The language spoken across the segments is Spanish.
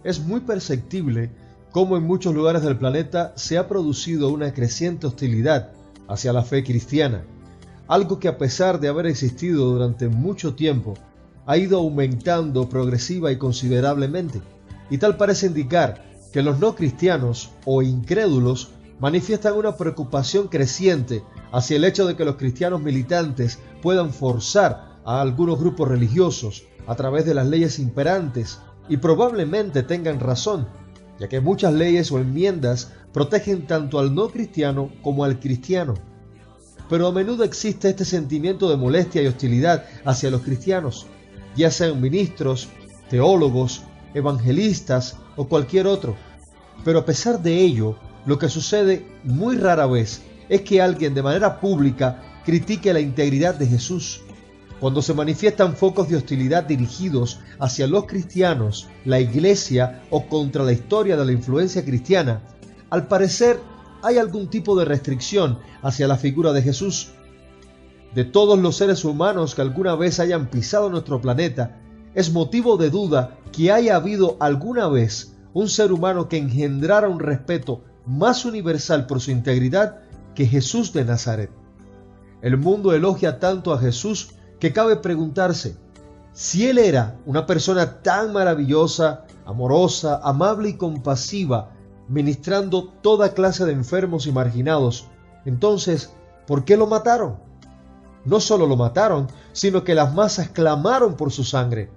Es muy perceptible cómo en muchos lugares del planeta se ha producido una creciente hostilidad hacia la fe cristiana, algo que a pesar de haber existido durante mucho tiempo, ha ido aumentando progresiva y considerablemente, y tal parece indicar que los no cristianos o incrédulos manifiestan una preocupación creciente hacia el hecho de que los cristianos militantes puedan forzar a algunos grupos religiosos a través de las leyes imperantes, y probablemente tengan razón, ya que muchas leyes o enmiendas protegen tanto al no cristiano como al cristiano. Pero a menudo existe este sentimiento de molestia y hostilidad hacia los cristianos, ya sean ministros, teólogos, evangelistas o cualquier otro. Pero a pesar de ello, lo que sucede muy rara vez es que alguien de manera pública critique la integridad de Jesús. Cuando se manifiestan focos de hostilidad dirigidos hacia los cristianos, la iglesia o contra la historia de la influencia cristiana, al parecer hay algún tipo de restricción hacia la figura de Jesús. De todos los seres humanos que alguna vez hayan pisado nuestro planeta, es motivo de duda que haya habido alguna vez un ser humano que engendrara un respeto más universal por su integridad que Jesús de Nazaret. El mundo elogia tanto a Jesús que cabe preguntarse, si Él era una persona tan maravillosa, amorosa, amable y compasiva, ministrando toda clase de enfermos y marginados, entonces, ¿por qué lo mataron? No solo lo mataron, sino que las masas clamaron por su sangre.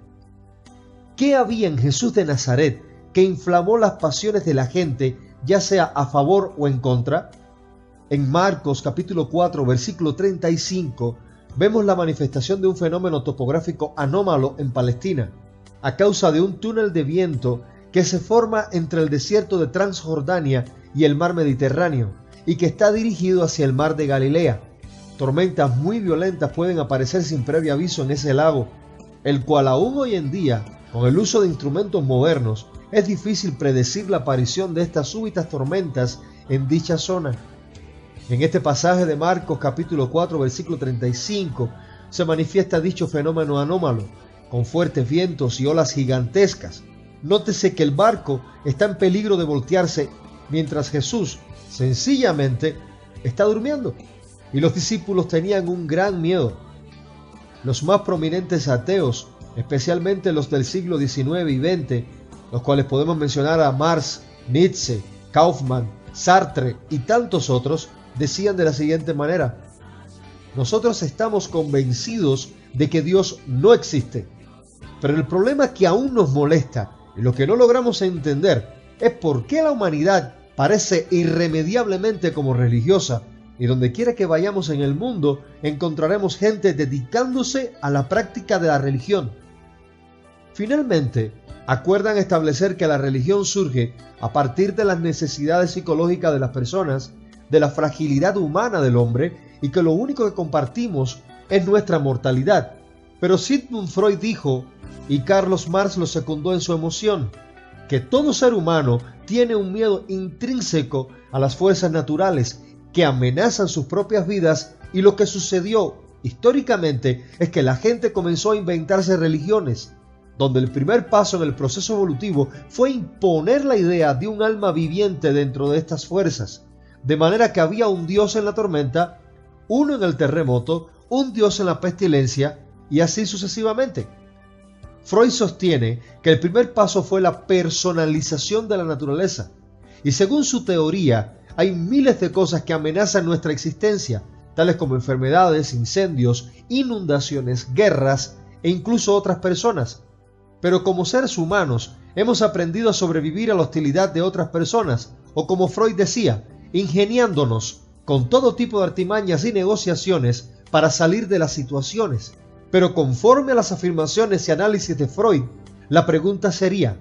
¿Qué había en Jesús de Nazaret que inflamó las pasiones de la gente, ya sea a favor o en contra? En Marcos capítulo 4, versículo 35, vemos la manifestación de un fenómeno topográfico anómalo en Palestina, a causa de un túnel de viento que se forma entre el desierto de Transjordania y el mar Mediterráneo, y que está dirigido hacia el mar de Galilea. Tormentas muy violentas pueden aparecer sin previo aviso en ese lago, el cual aún hoy en día, con el uso de instrumentos modernos, es difícil predecir la aparición de estas súbitas tormentas en dicha zona. En este pasaje de Marcos capítulo 4 versículo 35 se manifiesta dicho fenómeno anómalo, con fuertes vientos y olas gigantescas. Nótese que el barco está en peligro de voltearse mientras Jesús sencillamente está durmiendo, y los discípulos tenían un gran miedo. Los más prominentes ateos, especialmente los del siglo XIX y XX, los cuales podemos mencionar a Marx, Nietzsche, Kaufmann, Sartre y tantos otros, decían de la siguiente manera: nosotros estamos convencidos de que Dios no existe, pero el problema que aún nos molesta y lo que no logramos entender es por qué la humanidad parece irremediablemente como religiosa, y donde quiera que vayamos en el mundo encontraremos gente dedicándose a la práctica de la religión. Finalmente, acuerdan establecer que la religión surge a partir de las necesidades psicológicas de las personas, de la fragilidad humana del hombre, y que lo único que compartimos es nuestra mortalidad. Pero Sigmund Freud dijo, y Carlos Marx lo secundó en su emoción, que todo ser humano tiene un miedo intrínseco a las fuerzas naturales que amenazan sus propias vidas, y lo que sucedió históricamente es que la gente comenzó a inventarse religiones, donde el primer paso en el proceso evolutivo fue imponer la idea de un alma viviente dentro de estas fuerzas, de manera que había un dios en la tormenta, uno en el terremoto, un dios en la pestilencia, y así sucesivamente. Freud sostiene que el primer paso fue la personalización de la naturaleza, y según su teoría, hay miles de cosas que amenazan nuestra existencia, tales como enfermedades, incendios, inundaciones, guerras e incluso otras personas. Pero como seres humanos hemos aprendido a sobrevivir a la hostilidad de otras personas, o como Freud decía, ingeniándonos con todo tipo de artimañas y negociaciones para salir de las situaciones. Pero conforme a las afirmaciones y análisis de Freud, la pregunta sería,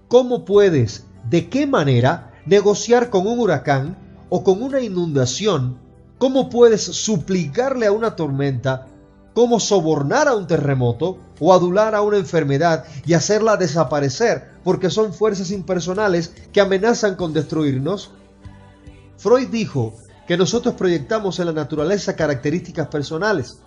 ¿cómo puedes, de qué manera, negociar con un huracán o con una inundación? ¿Cómo puedes suplicarle a una tormenta? ¿Cómo sobornar a un terremoto o adular a una enfermedad y hacerla desaparecer porque son fuerzas impersonales que amenazan con destruirnos? Freud dijo que nosotros proyectamos en la naturaleza características personales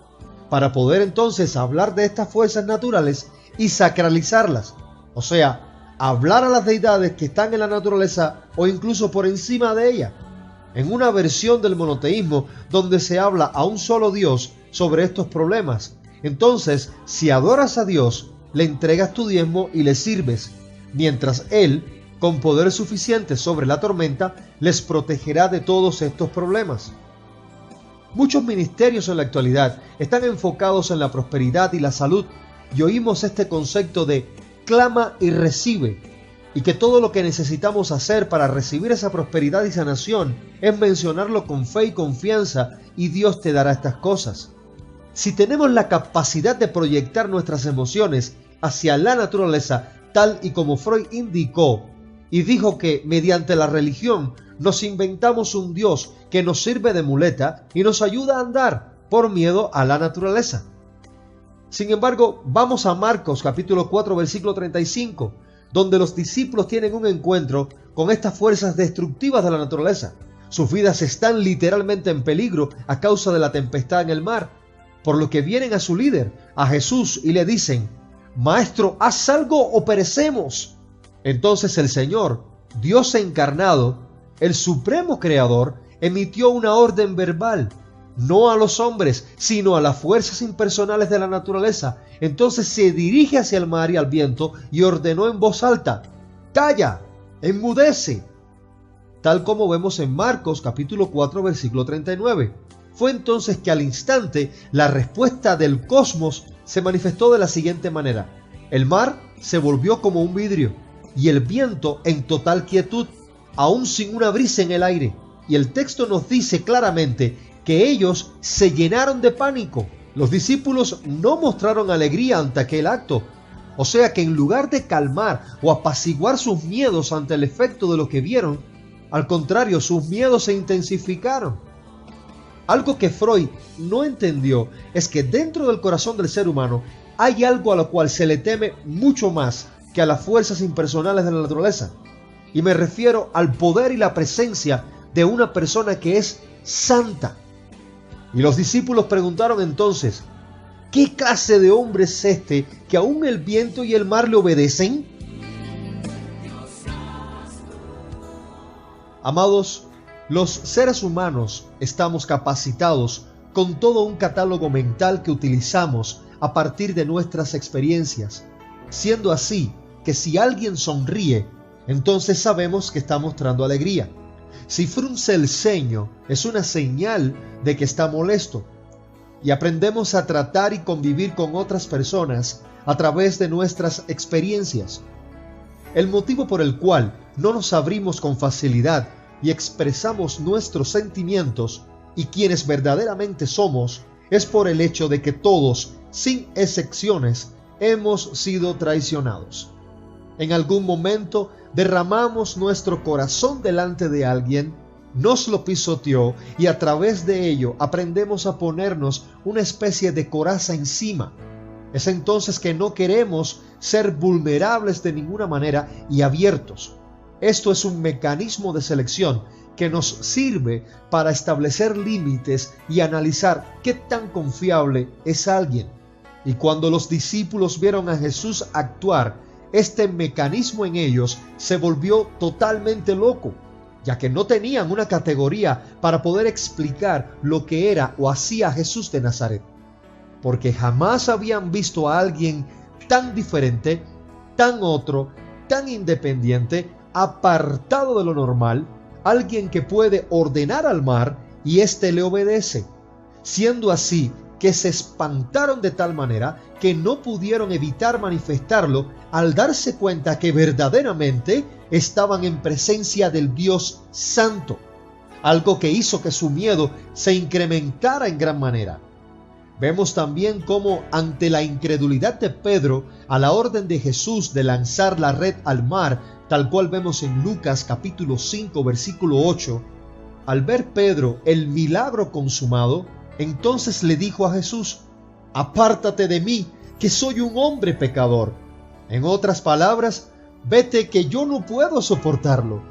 para poder entonces hablar de estas fuerzas naturales y sacralizarlas, o sea, hablar a las deidades que están en la naturaleza o incluso por encima de ella. En una versión del monoteísmo donde se habla a un solo Dios sobre estos problemas. Entonces, si adoras a Dios, le entregas tu diezmo y le sirves, mientras Él, con poder suficiente sobre la tormenta, les protegerá de todos estos problemas. Muchos ministerios en la actualidad están enfocados en la prosperidad y la salud, y oímos este concepto de clama y recibe, y que todo lo que necesitamos hacer para recibir esa prosperidad y sanación es mencionarlo con fe y confianza, y Dios te dará estas cosas. Si tenemos la capacidad de proyectar nuestras emociones hacia la naturaleza, tal y como Freud indicó, y dijo que mediante la religión nos inventamos un Dios que nos sirve de muleta y nos ayuda a andar por miedo a la naturaleza. Sin embargo, vamos a Marcos capítulo 4 versículo 35, donde los discípulos tienen un encuentro con estas fuerzas destructivas de la naturaleza. Sus vidas están literalmente en peligro a causa de la tempestad en el mar, por lo que vienen a su líder, a Jesús, y le dicen: Maestro, haz algo o perecemos. Entonces el Señor, Dios encarnado, el supremo creador, emitió una orden verbal, no a los hombres, sino a las fuerzas impersonales de la naturaleza. Entonces se dirige hacia el mar y al viento y ordenó en voz alta: ¡Calla! ¡Enmudece! Tal como vemos en Marcos capítulo 4 versículo 39. Fue entonces que al instante la respuesta del cosmos se manifestó de la siguiente manera: el mar se volvió como un vidrio y el viento en total quietud, aún sin una brisa en el aire. Y el texto nos dice claramente que ellos se llenaron de pánico. Los discípulos no mostraron alegría ante aquel acto. O sea que en lugar de calmar o apaciguar sus miedos ante el efecto de lo que vieron, al contrario, sus miedos se intensificaron. Algo que Freud no entendió es que dentro del corazón del ser humano hay algo a lo cual se le teme mucho más que a las fuerzas impersonales de la naturaleza. Y me refiero al poder y la presencia de una persona que es santa. Y los discípulos preguntaron entonces: ¿qué clase de hombre es este que aún el viento y el mar le obedecen? Amados, los seres humanos estamos capacitados con todo un catálogo mental que utilizamos a partir de nuestras experiencias, siendo así que si alguien sonríe, entonces sabemos que está mostrando alegría. Si frunce el ceño, es una señal de que está molesto. Y aprendemos a tratar y convivir con otras personas a través de nuestras experiencias. El motivo por el cual no nos abrimos con facilidad y expresamos nuestros sentimientos y quienes verdaderamente somos es por el hecho de que todos, sin excepciones, hemos sido traicionados. En algún momento derramamos nuestro corazón delante de alguien, nos lo pisoteó y a través de ello aprendemos a ponernos una especie de coraza encima. Es entonces que no queremos ser vulnerables de ninguna manera y abiertos. Esto es un mecanismo de selección que nos sirve para establecer límites y analizar qué tan confiable es alguien. Y cuando los discípulos vieron a Jesús actuar, este mecanismo en ellos se volvió totalmente loco, ya que no tenían una categoría para poder explicar lo que era o hacía Jesús de Nazaret, porque jamás habían visto a alguien tan diferente, tan otro, tan independiente, apartado de lo normal, alguien que puede ordenar al mar y éste le obedece, siendo así que se espantaron de tal manera que no pudieron evitar manifestarlo al darse cuenta que verdaderamente estaban en presencia del Dios Santo, algo que hizo que su miedo se incrementara en gran manera. Vemos también cómo ante la incredulidad de Pedro a la orden de Jesús de lanzar la red al mar, tal cual vemos en Lucas capítulo 5 versículo 8, al ver Pedro el milagro consumado, entonces le dijo a Jesús: apártate de mí, que soy un hombre pecador. En otras palabras, vete, que yo no puedo soportarlo.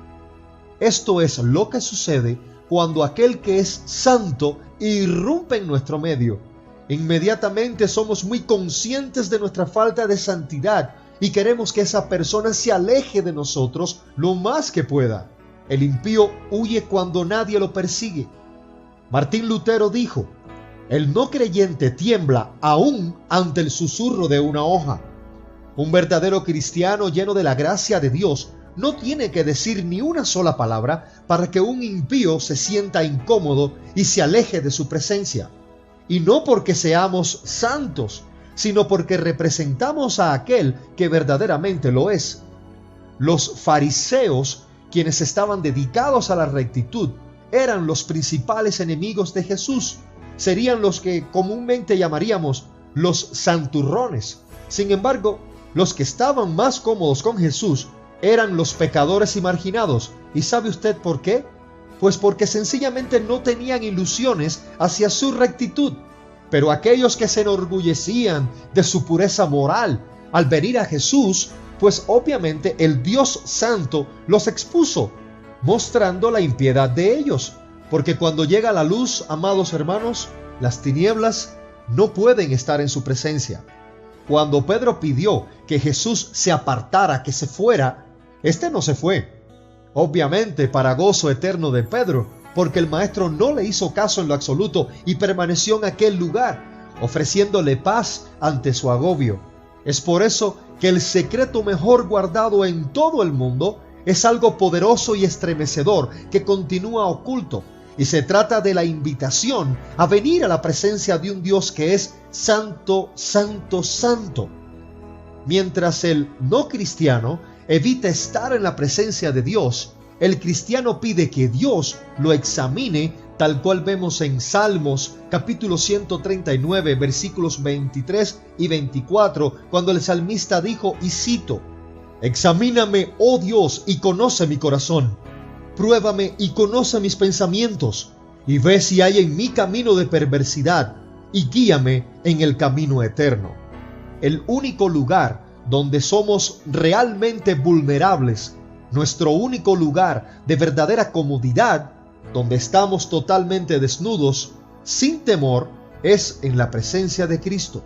Esto es lo que sucede cuando aquel que es santo irrumpe en nuestro medio. Inmediatamente somos muy conscientes de nuestra falta de santidad y queremos que esa persona se aleje de nosotros lo más que pueda. El impío huye cuando nadie lo persigue. Martín Lutero dijo: el no creyente tiembla aún ante el susurro de una hoja. Un verdadero cristiano lleno de la gracia de Dios no tiene que decir ni una sola palabra para que un impío se sienta incómodo y se aleje de su presencia. Y no porque seamos santos, sino porque representamos a aquel que verdaderamente lo es. Los fariseos, quienes estaban dedicados a la rectitud, eran los principales enemigos de Jesús. Serían los que comúnmente llamaríamos los santurrones. Sin embargo, los que estaban más cómodos con Jesús eran los pecadores y marginados. ¿Y sabe usted por qué? Pues porque sencillamente no tenían ilusiones hacia su rectitud. Pero aquellos que se enorgullecían de su pureza moral al venir a Jesús, pues obviamente el Dios Santo los expuso, mostrando la impiedad de ellos. Porque cuando llega la luz, amados hermanos, las tinieblas no pueden estar en su presencia. Cuando Pedro pidió que Jesús se apartara, que se fuera, este no se fue. Obviamente para gozo eterno de Pedro, porque el maestro no le hizo caso en lo absoluto y permaneció en aquel lugar, ofreciéndole paz ante su agobio. Es por eso que el secreto mejor guardado en todo el mundo es algo poderoso y estremecedor que continúa oculto, y se trata de la invitación a venir a la presencia de un Dios que es santo, santo, santo. Mientras el no cristiano evita estar en la presencia de Dios, el cristiano pide que Dios lo examine, tal cual vemos en Salmos capítulo 139 versículos 23 y 24, cuando el salmista dijo, y cito: examíname, oh Dios, y conoce mi corazón. Pruébame y conoce mis pensamientos, y ve si hay en mí camino de perversidad, y guíame en el camino eterno. El único lugar donde somos realmente vulnerables, nuestro único lugar de verdadera comodidad, donde estamos totalmente desnudos, sin temor, es en la presencia de Cristo.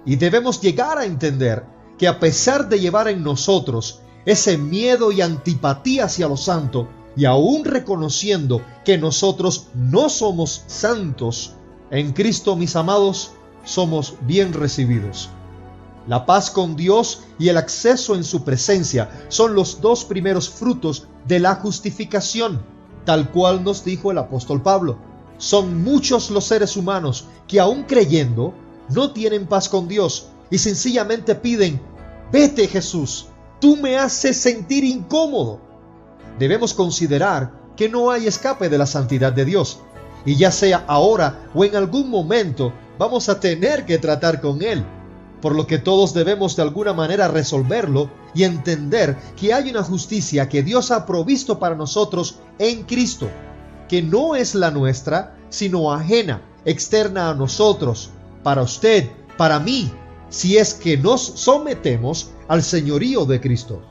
Y debemos llegar a entender que a pesar de llevar en nosotros ese miedo y antipatía hacia lo santo, y aún reconociendo que nosotros no somos santos, en Cristo, mis amados, somos bien recibidos. La paz con Dios y el acceso en su presencia son los dos primeros frutos de la justificación, tal cual nos dijo el apóstol Pablo. Son muchos los seres humanos que aún creyendo no tienen paz con Dios y sencillamente piden: vete, Jesús, tú me haces sentir incómodo. Debemos considerar que no hay escape de la santidad de Dios, y ya sea ahora o en algún momento vamos a tener que tratar con Él, por lo que todos debemos de alguna manera resolverlo y entender que hay una justicia que Dios ha provisto para nosotros en Cristo, que no es la nuestra, sino ajena, externa a nosotros, para usted, para mí, si es que nos sometemos al señorío de Cristo.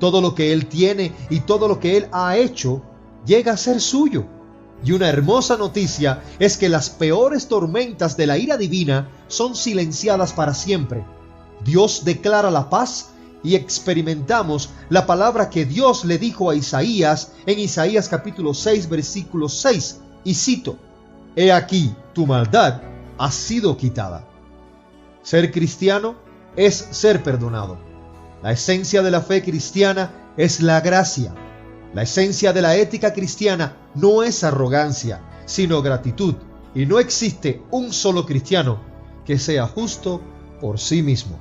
Todo lo que Él tiene y todo lo que Él ha hecho llega a ser suyo. Y una hermosa noticia es que las peores tormentas de la ira divina son silenciadas para siempre. Dios declara la paz y experimentamos la palabra que Dios le dijo a Isaías en Isaías capítulo 6 versículo 6, y cito: he aquí tu maldad ha sido quitada. Ser cristiano es ser perdonado. La esencia de la fe cristiana es la gracia. La esencia de la ética cristiana no es arrogancia, sino gratitud, y no existe un solo cristiano que sea justo por sí mismo.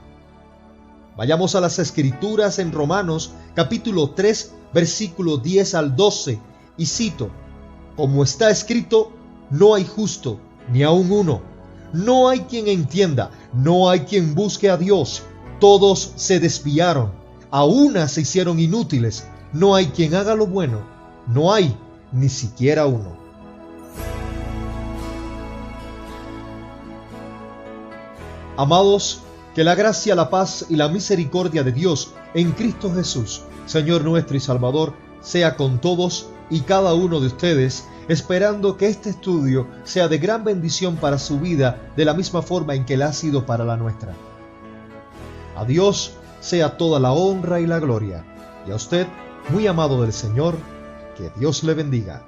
Vayamos a las Escrituras en Romanos capítulo 3, versículo 10 al 12, y cito: como está escrito, no hay justo, ni aun uno. No hay quien entienda, no hay quien busque a Dios. Todos se desviaron, a una se hicieron inútiles. No hay quien haga lo bueno, no hay ni siquiera uno. Amados, que la gracia, la paz y la misericordia de Dios en Cristo Jesús, Señor nuestro y Salvador, sea con todos y cada uno de ustedes, esperando que este estudio sea de gran bendición para su vida, de la misma forma en que la ha sido para la nuestra. A Dios sea toda la honra y la gloria. Y a usted, muy amado del Señor, que Dios le bendiga.